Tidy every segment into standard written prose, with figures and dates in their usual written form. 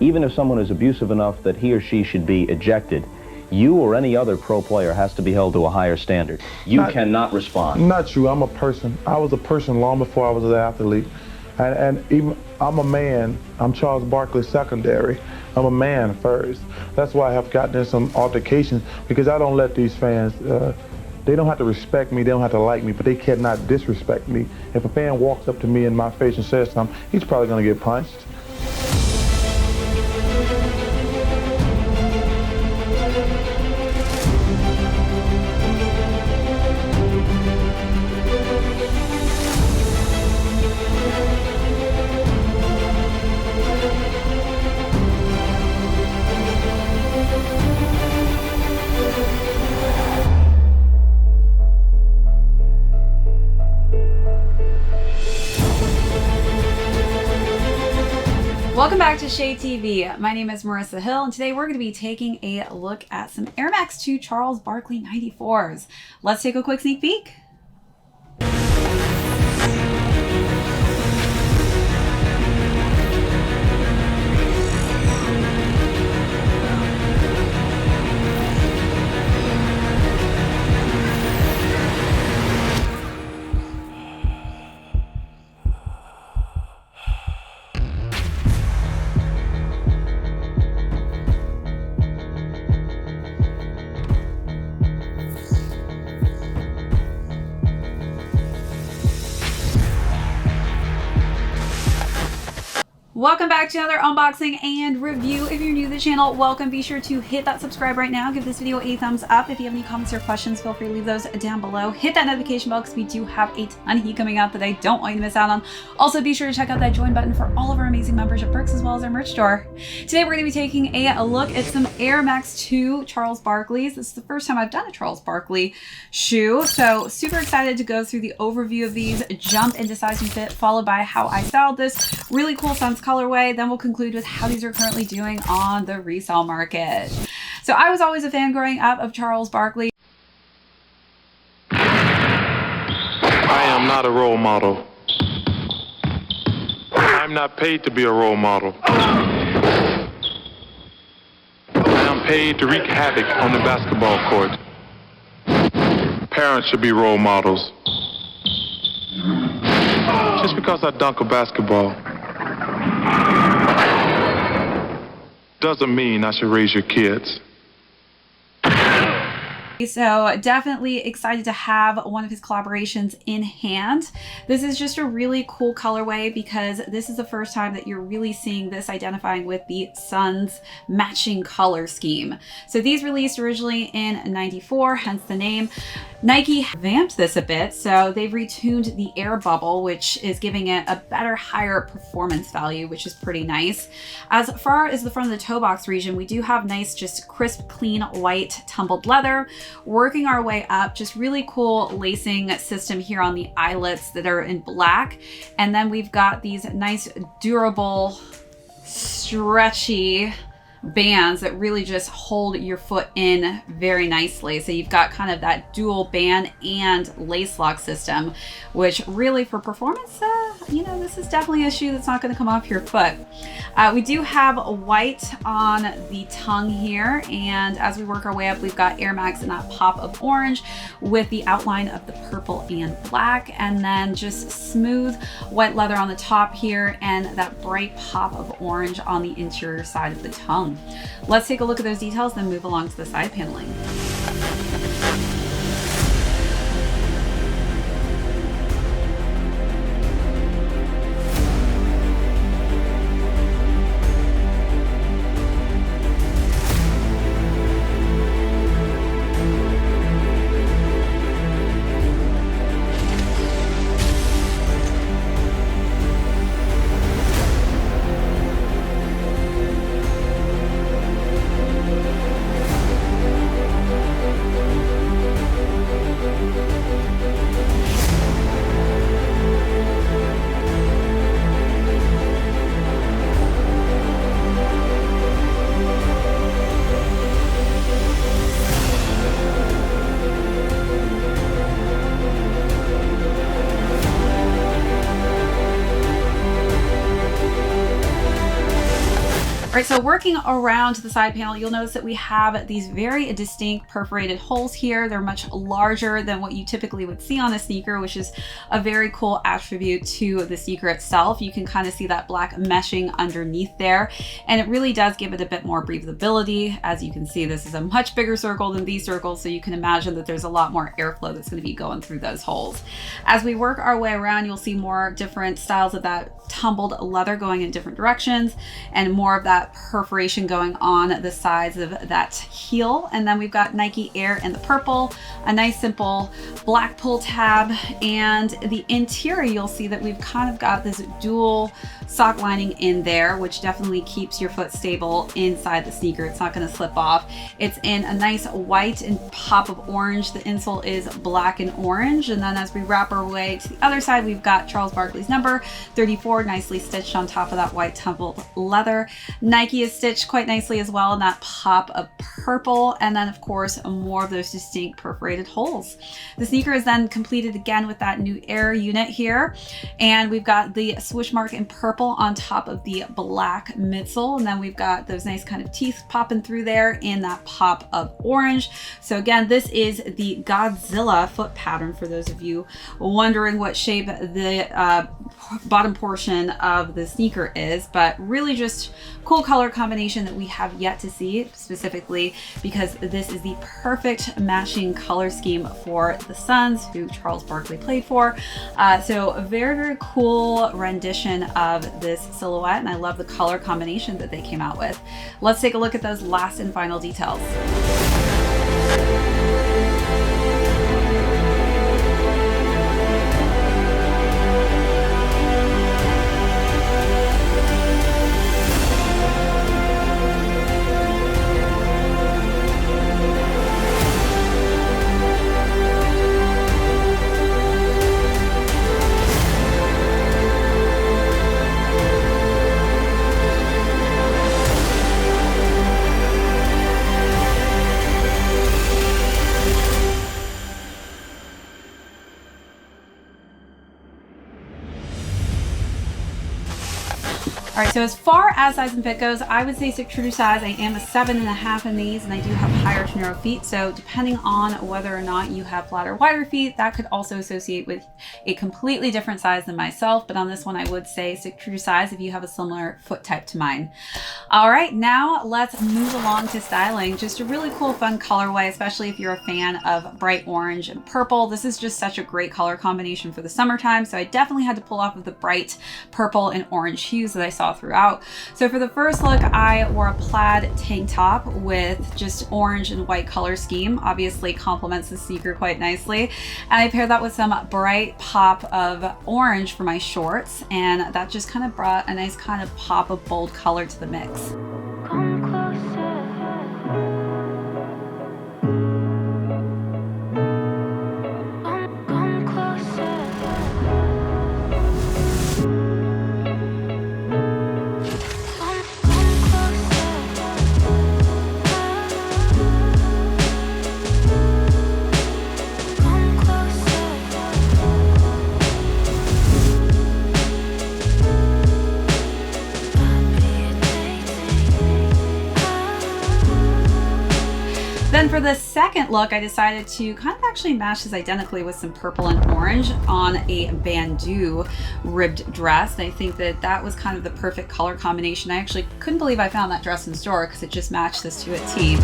even if someone is abusive enough that he or she should be ejected, you or any other pro player has to be held to a higher standard. You cannot respond. Not true. I'm a person. I was a person long before I was an athlete. And even I'm a man. I'm Charles Barkley secondary. I'm a man first. That's why I have gotten in some altercations, because I don't let these fans, they don't have to respect me, they don't have to like me, but they cannot disrespect me. If a fan walks up to me in my face and says something, he's probably gonna get punched. Welcome back to ShadeTV. My name is Marissa Hill, and today we're going to be taking a look at some Air Max 2 Charles Barkley 94s. Let's take a quick sneak peek. Welcome back to another unboxing and review. If you're new to the channel, welcome. Be sure to hit that subscribe right now. Give this video a thumbs up. If you have any comments or questions, feel free to leave those down below. Hit that notification bell because we do have a ton of heat coming out that I don't want you to miss out on. Also, be sure to check out that join button for all of our amazing membership perks as well as our merch store. Today, we're going to be taking a look at some Air Max 2 Charles Barkleys. This is the first time I've done a Charles Barkley shoe, so super excited to go through the overview of these, jump into size and fit, followed by how I styled this really cool Suns colorway. Then we'll conclude with how these are currently doing on the resale market. So I was always a fan growing up of Charles Barkley. I am not a role model. I'm not paid to be a role model. I am paid to wreak havoc on the basketball court. Parents should be role models. Just because I dunk a basketball doesn't mean I should raise your kids. So definitely excited to have one of his collaborations in hand. This is just a really cool colorway because this is the first time that you're really seeing this identifying with the Suns matching color scheme. So these released originally in '94, hence the name. Nike vamped this a bit, so they've retuned the air bubble, which is giving it a better, higher performance value, which is pretty nice. As far as the front of the toe box region, we do have nice, just crisp, clean, white tumbled leather. Working our way up, just really cool lacing system here on the eyelets that are in black. And then we've got these nice, durable, stretchy bands that really just hold your foot in very nicely. So you've got kind of that dual band and lace lock system, which really for performance, you know, this is definitely a shoe that's not going to come off your foot. We do have white on the tongue here, and as we work our way up, we've got Air Max in that pop of orange with the outline of the purple and black, and then just smooth white leather on the top here and that bright pop of orange on the interior side of the tongue. Let's take a look at those details, then move along to the side paneling. All right, so working around the side panel, you'll notice that we have these very distinct perforated holes here. They're much larger than what you typically would see on a sneaker, which is a very cool attribute to the sneaker itself. You can kind of see that black meshing underneath there, and it really does give it a bit more breathability. As you can see, this is a much bigger circle than these circles, so you can imagine that there's a lot more airflow that's going to be going through those holes. As we work our way around, you'll see more different styles of that tumbled leather going in different directions, and more of that perforation going on the sides of that heel. And then we've got Nike Air in the purple, a nice simple black pull tab, and the interior, you'll see that we've kind of got this dual sock lining in there, which definitely keeps your foot stable inside the sneaker. It's not going to slip off. It's in a nice white and pop of orange. The insole is black and orange. And then as we wrap our way to the other side, we've got Charles Barkley's number 34 nicely stitched on top of that white tumbled leather. Nike is stitched quite nicely as well in that pop of purple, and then of course more of those distinct perforated holes. The sneaker is then completed again with that new Air unit here, and we've got the swoosh mark in purple on top of the black midsole, and then we've got those nice kind of teeth popping through there in that pop of orange. So again, this is the Godzilla foot pattern for those of you wondering what shape the bottom portion of the sneaker is, but really just cool color combination that we have yet to see, specifically because this is the perfect matching color scheme for the Suns, who Charles Barkley played for. So a very, very cool rendition of this silhouette, and I love the color combination that they came out with. Let's take a look at those last and final details. All right, so as far as size and fit goes, I would say stick true to size. I am a 7.5 in these, and I do have higher to narrow feet. So depending on whether or not you have flatter, wider feet, that could also associate with a completely different size than myself. But on this one, I would say stick true to size if you have a similar foot type to mine. All right, now let's move along to styling. Just a really cool, fun colorway, especially if you're a fan of bright orange and purple. This is just such a great color combination for the summertime. So I definitely had to pull off of the bright purple and orange hues that I saw throughout. So for the first look, I wore a plaid tank top with just orange and white color scheme. Obviously complements the sneaker quite nicely. And I paired that with some bright pop of orange for my shorts. And that just kind of brought a nice kind of pop of bold color to the mix. Come closer. Then for the second look, I decided to kind of actually match this identically with some purple and orange on a bandeau ribbed dress. And I think that that was kind of the perfect color combination. I actually couldn't believe I found that dress in store because it just matched this to a T.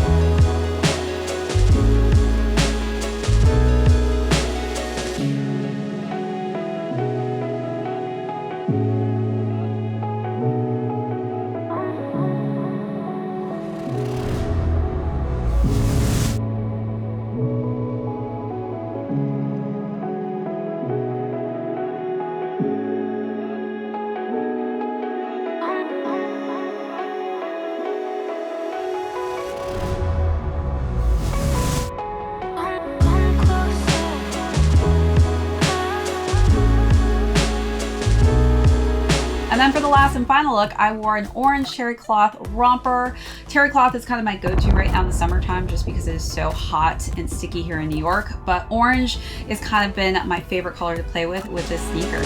And then for the last and final look, I wore an orange terry cloth romper. Terry cloth is kind of my go-to right now in the summertime just because it is so hot and sticky here in New York. But orange has kind of been my favorite color to play with this sneaker.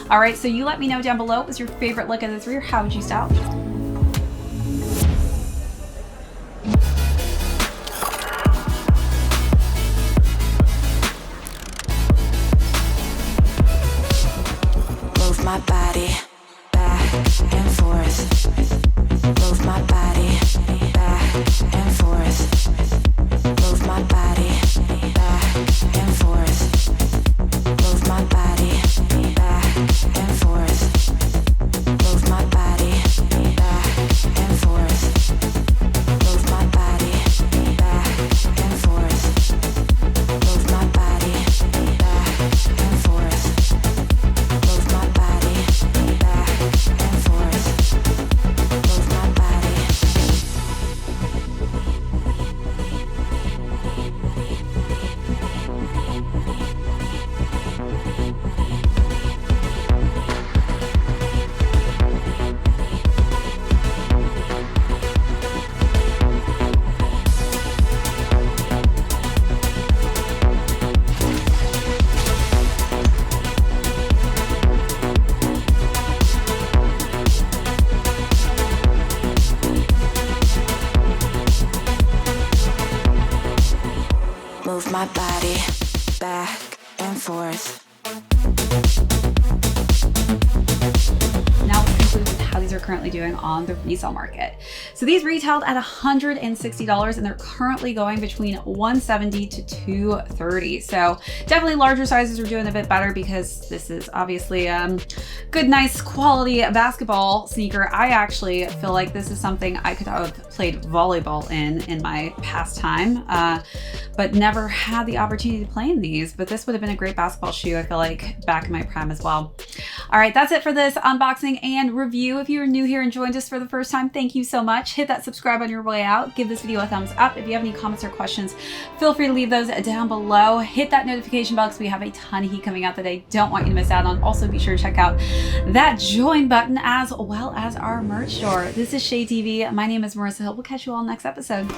All right, so you let me know down below, what was your favorite look of the three, or how would you style? Move my body back and forth. Move my body back and forth. Move my body back and forth. Move my body back and forth. Move my body back and forth. Move my body back and forth. Move my body back and forth. Move my body back and forth. Move my body. Move my body back and forth. Now let's conclude with how these are currently doing on the resale market. So these retailed at $160 and they're currently going between $170 to $230. So definitely larger sizes are doing a bit better because this is obviously good, nice quality basketball sneaker. I actually feel like this is something I could have played volleyball in my past time, but never had the opportunity to play in these. But this would have been a great basketball shoe, I feel like, back in my prime as well. All right, that's it for this unboxing and review. If you're new here and joined us for the first time, thank you so much. Hit that subscribe on your way out. Give this video a thumbs up. If you have any comments or questions, feel free to leave those down below. Hit that notification bell because we have a ton of heat coming out that I don't want you to miss out on. Also, be sure to check out that join button as well as our merch store. This is ShadeTV. My name is Marissa Hill. We'll catch you all next episode.